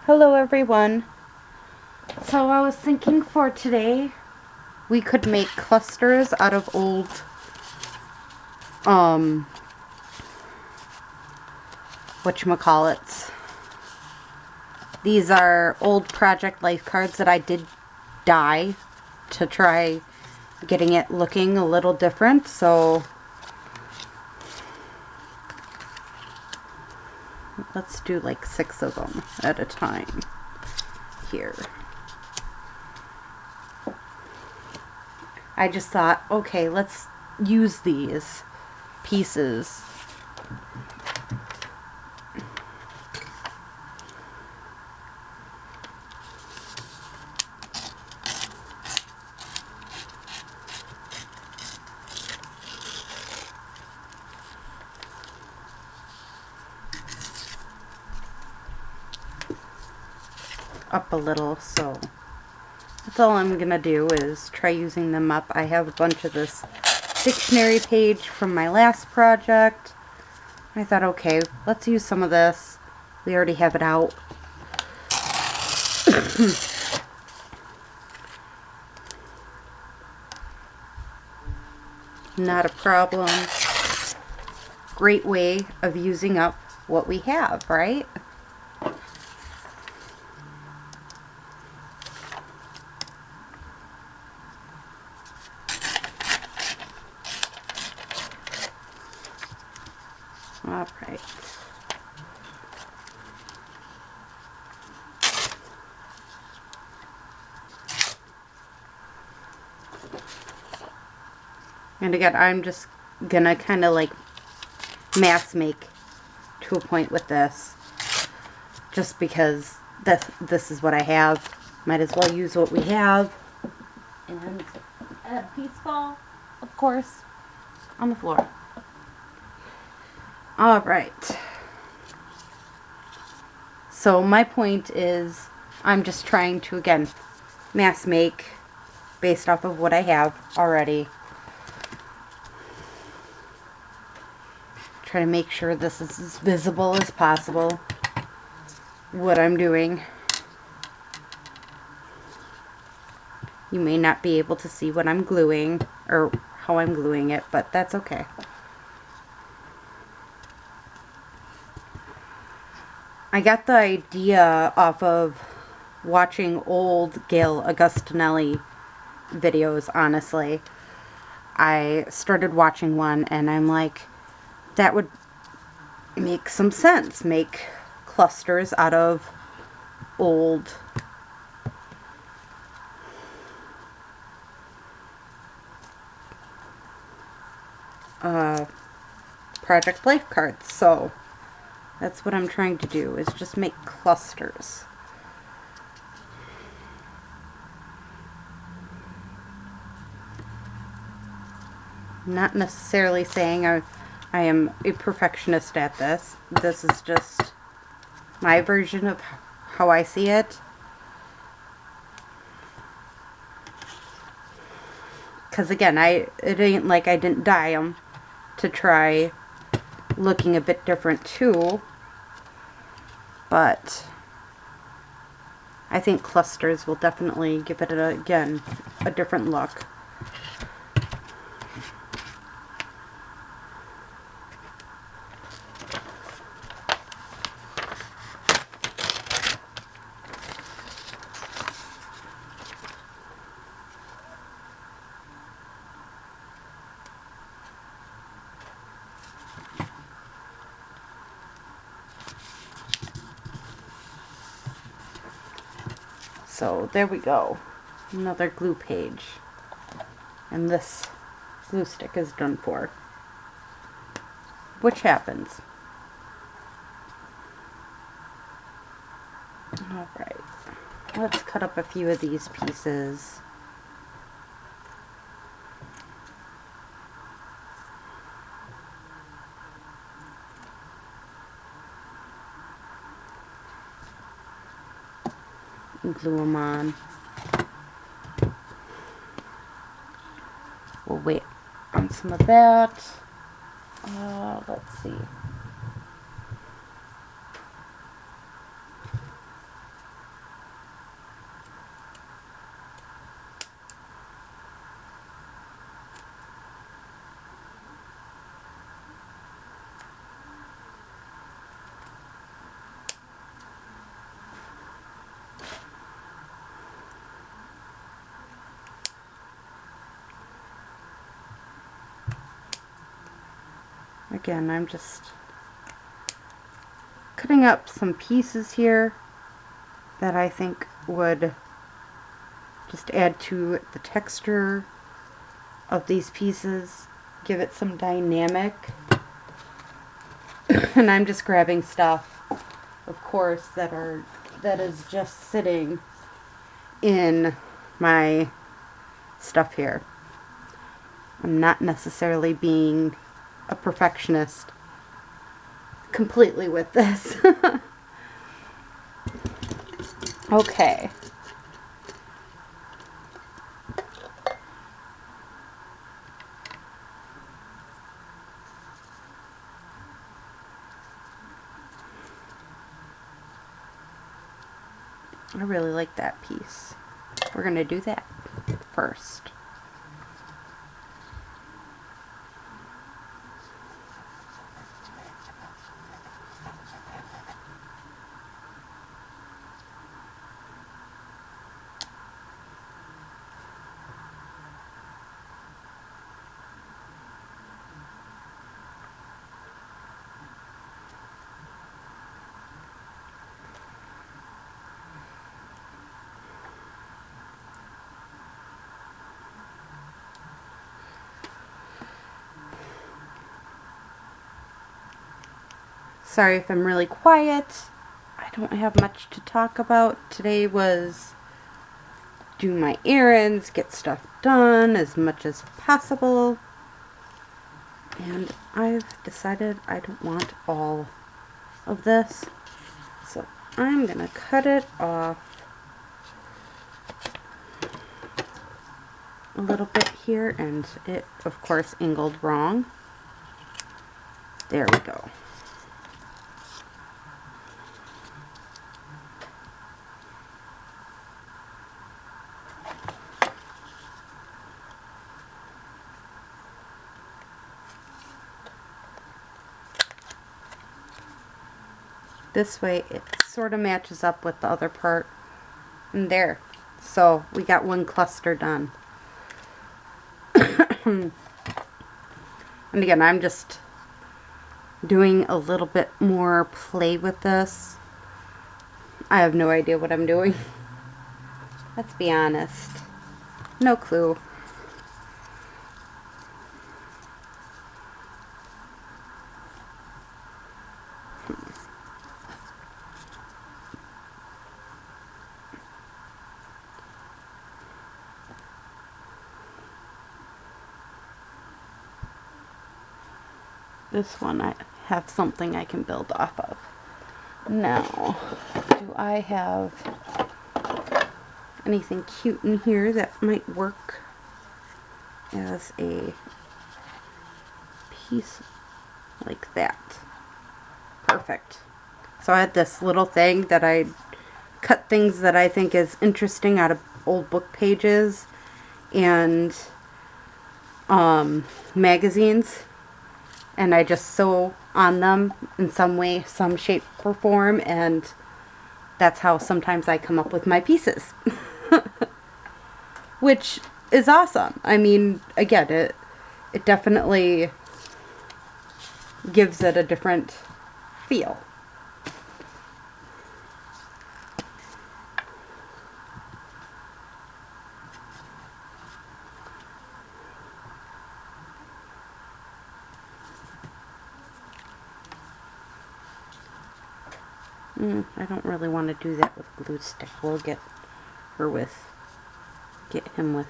Hello everyone. So I was thinking for today we could make clusters out of old whatchamacallits. These are old Project Life cards that I did dye to try getting it looking a little different. So let's do like 6 of them at a time here. I just thought, okay, let's use these pieces. Up a little, so that's all I'm gonna do is try using them up. I have a bunch of this dictionary page from my last project. I thought, okay, let's use some of this. We already have it out. Not a problem. Great way of using up what we have, right? All right. And again, I'm just gonna kind of like mass make to a point with this, just because this is what I have. Might as well use what we have. And add a piece ball, of course, on the floor. All right. So my point is, I'm just trying to, again, mass make based off of what I have already. Try to make sure this is as visible as possible, what I'm doing. You may not be able to see what I'm gluing or how I'm gluing it, but that's okay. I got the idea off of watching old Gail Augustinelli videos, honestly. I started watching one and I'm like, that would make some sense. Make clusters out of old Project Life cards. So that's what I'm trying to do, is just make clusters. Not necessarily saying I am a perfectionist at this. This is just my version of how I see it. Because again, it ain't like I didn't dye them to try looking a bit different too. But I think clusters will definitely give it, again, a different look. So there we go. Another glue page. And this glue stick is done for. Which happens. Alright. Let's cut up a few of these pieces. And glue them on. We'll wait on some of that. Let's see. again, I'm just cutting up some pieces here that I think would just add to the texture of these pieces, give it some dynamic. And I'm just grabbing stuff, of course, that is just sitting in my stuff here. I'm not necessarily being a perfectionist completely with this. Okay. I really like that piece. We're going to do that first. Sorry if I'm really quiet. I don't have much to talk about. Today was do my errands, get stuff done as much as possible. And I've decided I don't want all of this. So I'm gonna cut it off a little bit here, and it of course angled wrong. There we go. This way it sort of matches up with the other part. And there. So we got one cluster done. And again, I'm just doing a little bit more play with this. I have no idea what I'm doing. Let's be honest. No clue. This one I have something I can build off of. Now, do I have anything cute in here that might work as a piece like that? Perfect. So I had this little thing that I cut things that I think is interesting out of old book pages and magazines, and I just sew on them in some way, some shape or form, and that's how sometimes I come up with my pieces. Which is awesome. I mean, again, it definitely gives it a different feel. I don't really want to do that with glue stick. We'll get him with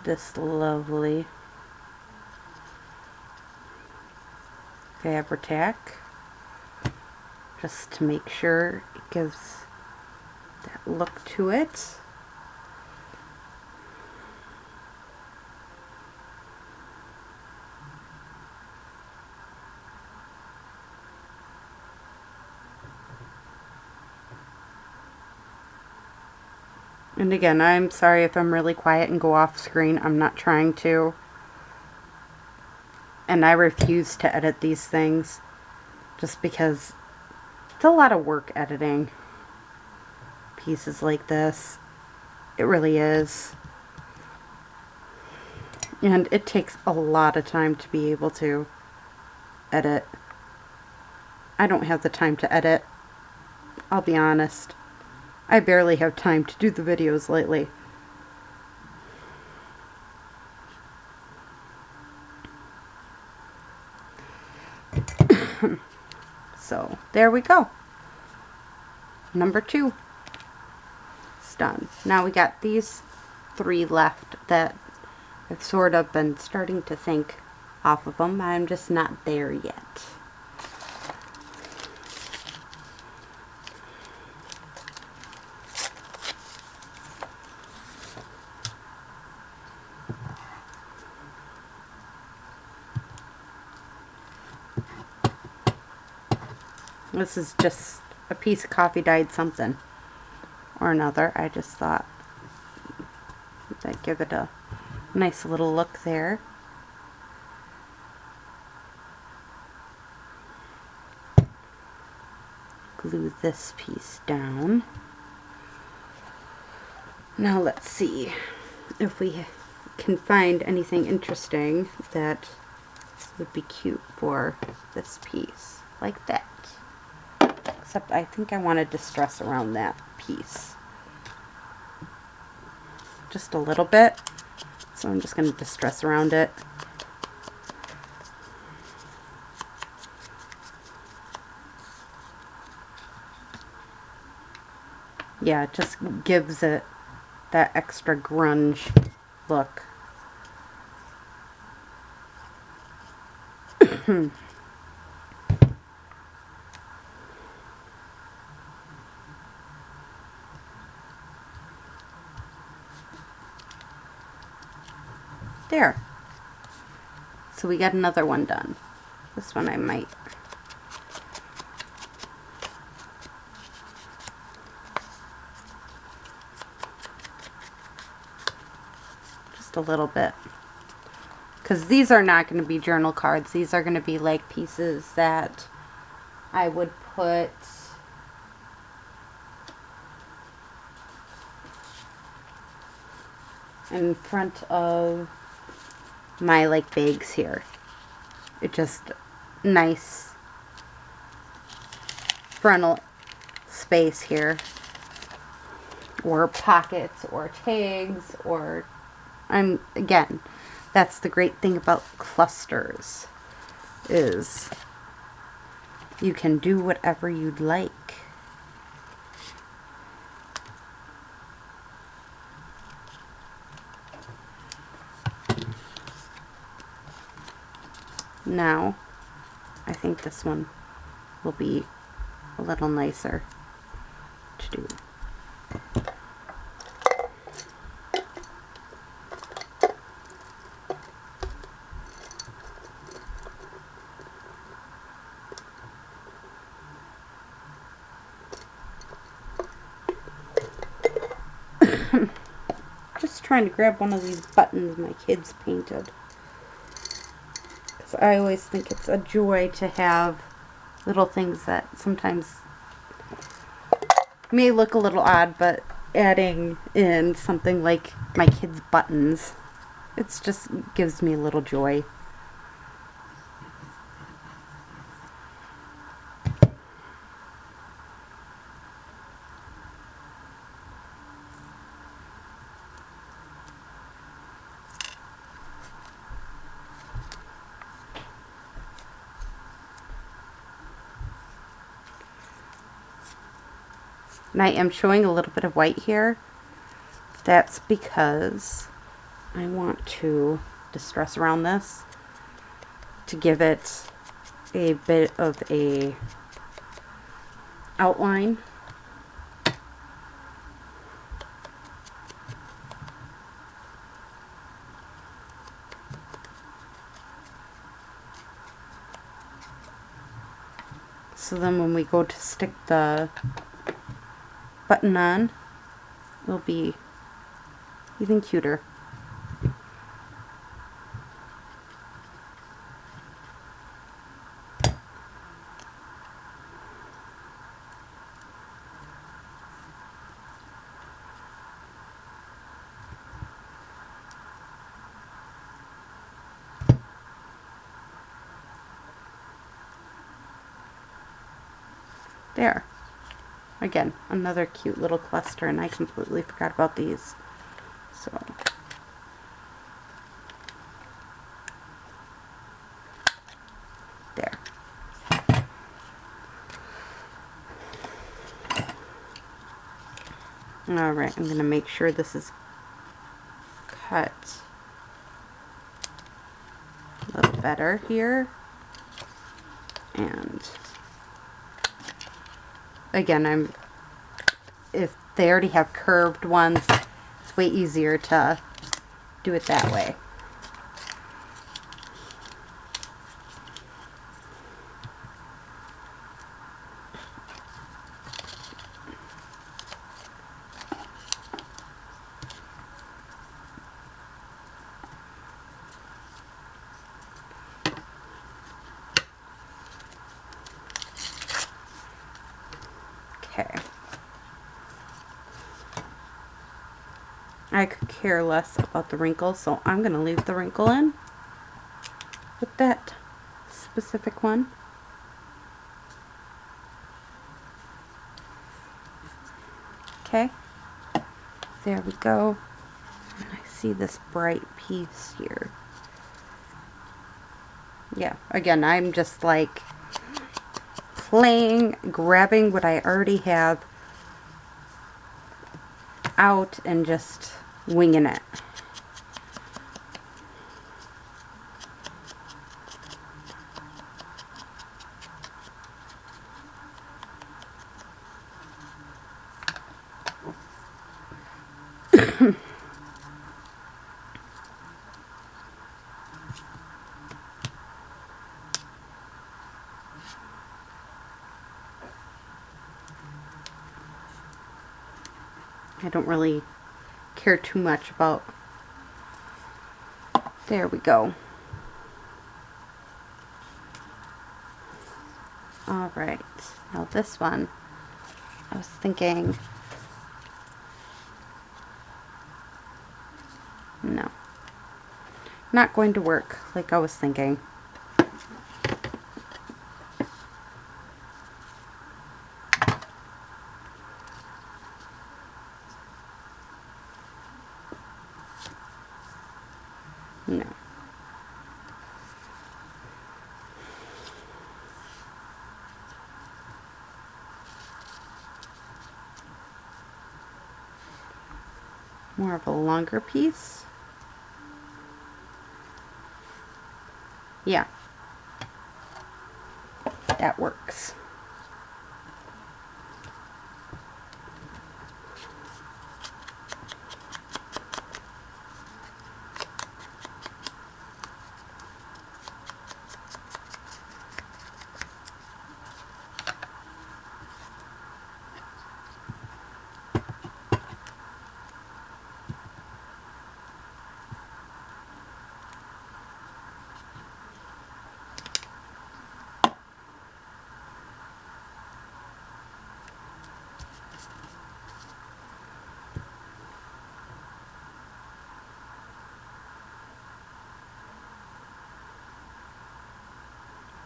this lovely Fabri-Tac, just to make sure it gives that look to it. And again, I'm sorry if I'm really quiet and go off screen. I'm not trying to. And I refuse to edit these things just because it's a lot of work editing pieces like this. It really is. And it takes a lot of time to be able to edit. I don't have the time to edit. I'll be honest. I barely have time to do the videos lately. So there we go. Number 2. It's done. Now we got these 3 left that I've sort of been starting to think off of them. I'm just not there yet. This is just a piece of coffee dyed something or another. I just thought I'd give it a nice little look there. Glue this piece down. Now let's see if we can find anything interesting that would be cute for this piece, like that. Except I think I want to distress around that piece just a little bit, so I'm just going to distress around it. Yeah, it just gives it that extra grunge look. There. So we got another one done. This one I might just a little bit, because these are not going to be journal cards. These are going to be like pieces that I would put in front of my like bags here. It just nice frontal space here, or pockets or tags, or again, that's the great thing about clusters, is you can do whatever you'd like. Now, I think this one will be a little nicer to do. Just trying to grab one of these buttons my kids painted. I always think it's a joy to have little things that sometimes may look a little odd, but adding in something like my kids' buttons, it just gives me a little joy. And I am showing a little bit of white here. That's because I want to distress around this to give it a bit of a outline. So then when we go to stick the button on, it'll be even cuter. There. Again, another cute little cluster, and I completely forgot about these. So, there. Alright, I'm going to make sure this is cut a little better here. And again, if they already have curved ones, it's way easier to do it that way. Okay. I could care less about the wrinkles, so I'm going to leave the wrinkle in with that specific one. Okay. There we go. And I see this bright piece here. Yeah, again, I'm just like playing, grabbing what I already have out and just winging it. I don't really care too much about. There we go. Alright, now this one, I was thinking, no, not going to work like I was thinking. No. More of a longer piece. Yeah. That works.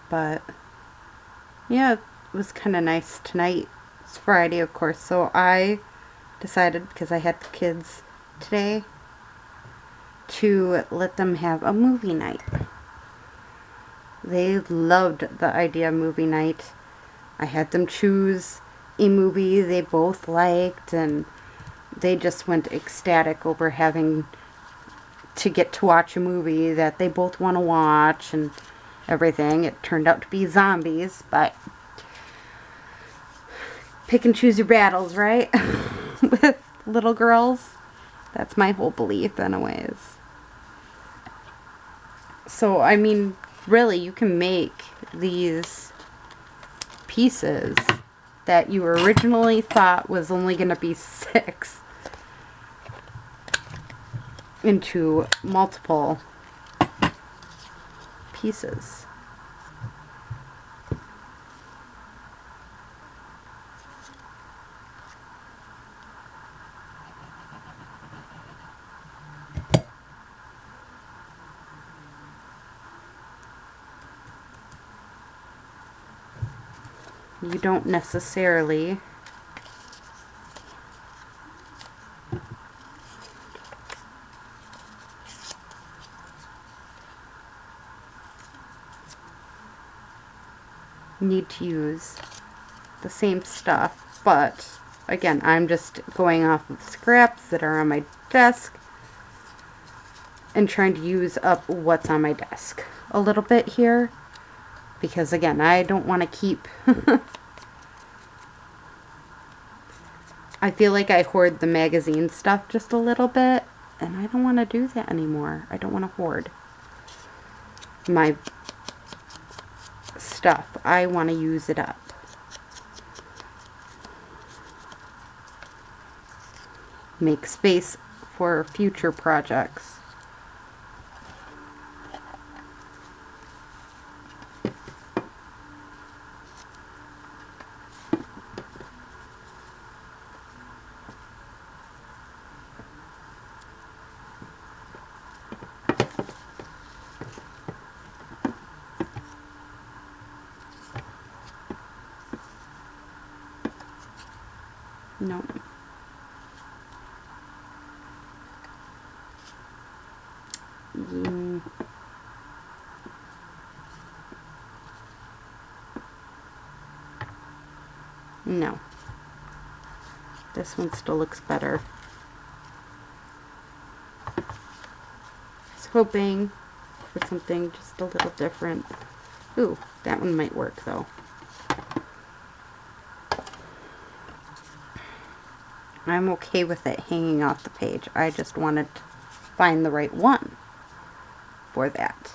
But yeah, it was kind of nice tonight. It's Friday, of course, so I decided, because I had the kids today, to let them have a movie night. They loved the idea of movie night. I had them choose a movie they both liked, and they just went ecstatic over having to get to watch a movie that they both want to watch and everything. It turned out to be zombies, but pick and choose your battles, right? With little girls. That's my whole belief anyways. So, I mean, really, you can make these pieces that you originally thought was only going to be 6 into multiple pieces. you don't necessarily need to use the same stuff, but again, I'm just going off of scraps that are on my desk and trying to use up what's on my desk a little bit here, because again, I don't want to keep I feel like I hoard the magazine stuff just a little bit, and I don't want to do that anymore. I don't want to hoard my stuff. I want to use it up. Make space for future projects. No. No. This one still looks better. I was hoping for something just a little different. Ooh, that one might work though. I'm okay with it hanging off the page. I just wanted to find the right one for that.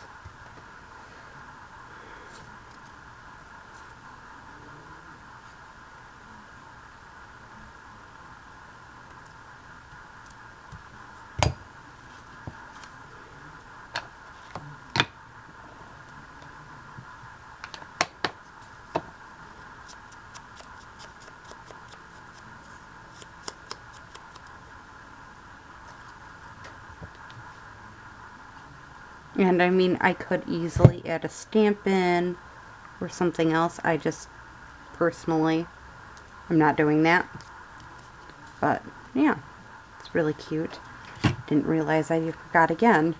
And I mean, I could easily add a stamp in or something else. I just personally, I'm not doing that. But yeah, it's really cute. Didn't realize I forgot again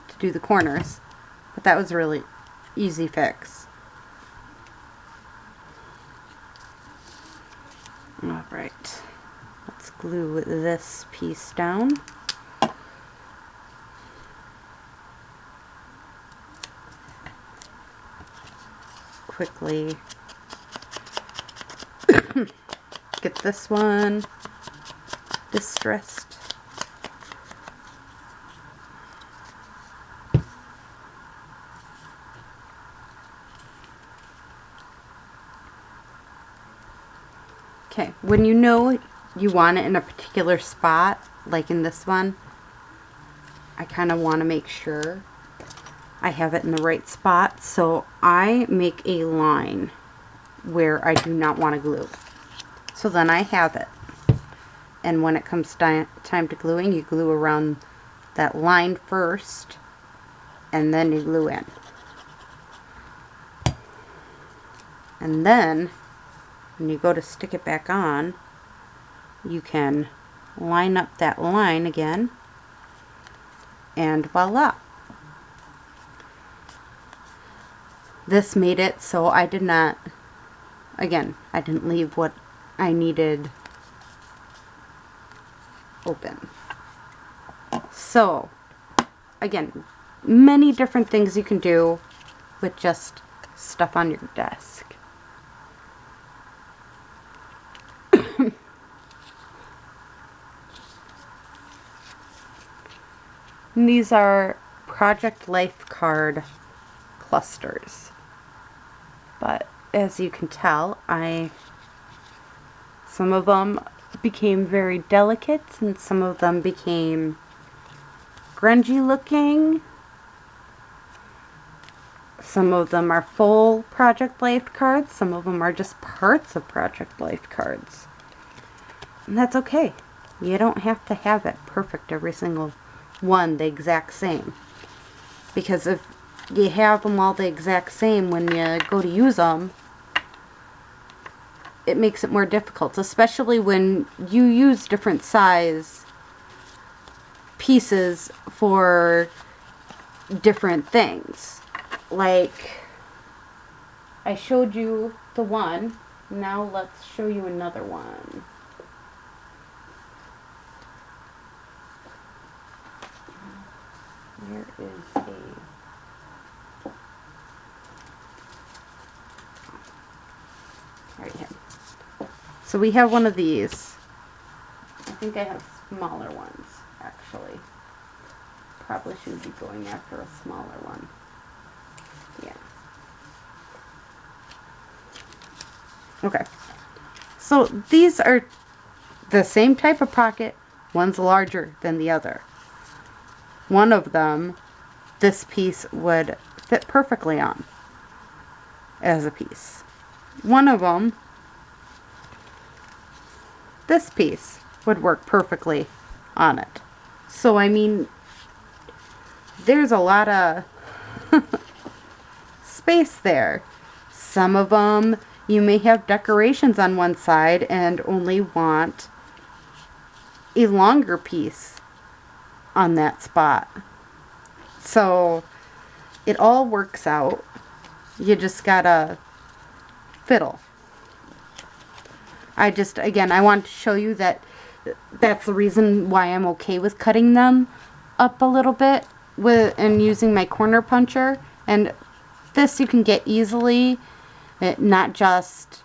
to do the corners. But that was a really easy fix. Alright, let's glue this piece down. Quickly get this one distressed. Okay, when you know you want it in a particular spot, like in this one, I kind of want to make sure I have it in the right spot, so I make a line where I do not want to glue. So then I have it. And when it comes time to gluing, you glue around that line first, and then you glue in. And then, when you go to stick it back on, you can line up that line again, and voila. This made it so I did not, again, I didn't leave what I needed open. So, again, many different things you can do with just stuff on your desk. And these are Project Life card clusters. But as you can tell, some of them became very delicate and some of them became grungy looking. Some of them are full Project Life cards, some of them are just parts of Project Life cards. And that's okay. You don't have to have it perfect every single one the exact same. Because if you have them all the exact same when you go to use them, it makes it more difficult, especially when you use different size pieces for different things. Like, I showed you the one, now let's show you another one. Where is a... right here. So we have one of these. I think I have smaller ones, actually. Probably should be going after a smaller one. Yeah. Okay. So these are the same type of pocket. One's larger than the other. One of them, this piece would fit perfectly on as a piece. One of them, this piece would work perfectly on it. So I mean, there's a lot of space there. Some of them, you may have decorations on one side and only want a longer piece on that spot. So it all works out. You just gotta fiddle. Again, I want to show you that that's the reason why I'm okay with cutting them up a little bit and using my corner puncher. And this you can get easily, not just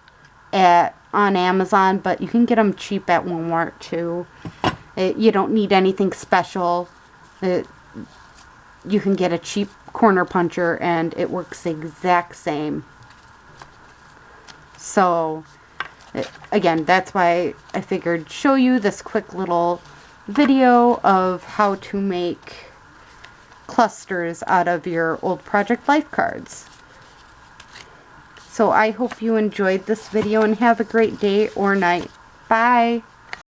on Amazon, but you can get them cheap at Walmart too. You don't need anything special. You can get a cheap corner puncher and it works the exact same. So again, that's why I figured show you this quick little video of how to make clusters out of your old Project Life cards. So I hope you enjoyed this video and have a great day or night. Bye!